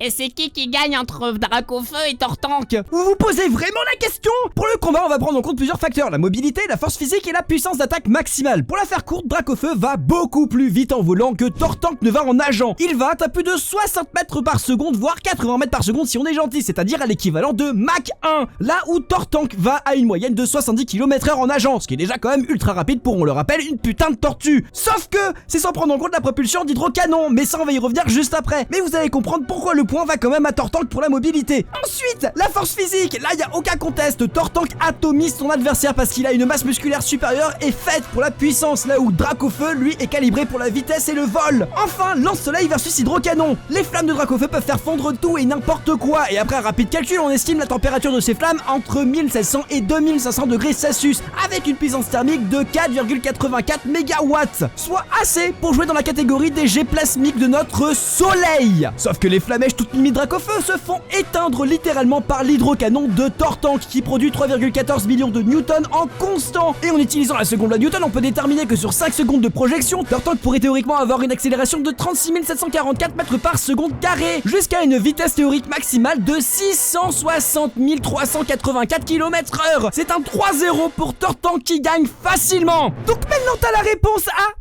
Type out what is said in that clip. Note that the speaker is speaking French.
Et c'est qui gagne entre Dracofeu et Tortank? Vous vous posez vraiment la question? Pour le combat, on va prendre en compte plusieurs facteurs, la mobilité, la force physique et la puissance d'attaque maximale. Pour la faire courte, Dracofeu va beaucoup plus vite en volant que Tortank ne va en nageant. Il va à plus de 60 mètres par seconde, voire 80 mètres par seconde si on est gentil, c'est-à-dire à l'équivalent de Mach 1. Là où Tortank va à une moyenne de 70 km/h en nageant, ce qui est déjà quand même ultra rapide pour, on le rappelle, une putain de tortue. Sauf que c'est sans prendre en compte la propulsion d'hydrocanon, mais ça on va y revenir juste après. Mais vous allez comprendre pourquoi le point va quand même à Tortank pour la mobilité. Ensuite, la force physique, là y a aucun conteste, Tortank atomise son adversaire parce qu'il a une masse musculaire supérieure et faite pour la puissance, là où Dracofeu lui est calibré pour la vitesse et le vol. Enfin, lance-soleil versus hydrocanon. Les flammes de Dracofeu peuvent faire fondre tout et n'importe quoi, et après un rapide calcul, on estime la température de ces flammes entre 1700 et 2500 degrés Celsius, avec une puissance thermique de 4,84 MW, soit assez pour jouer dans la catégorie des jets plasmiques de notre soleil. Sauf que les flamèches toutes mimiques Dracofeu se font éteindre littéralement par l'hydrocanon de Tortank qui produit 3,14 millions de newtons en constant. Et en utilisant la seconde loi de Newton, on peut déterminer que sur 5 secondes de projection, Tortank pourrait théoriquement avoir une accélération de 36 744 mètres par seconde carré, jusqu'à une vitesse théorique maximale de 660 384 km/h. C'est un 3-0 pour Tortank qui gagne facilement. Donc maintenant t'as la réponse à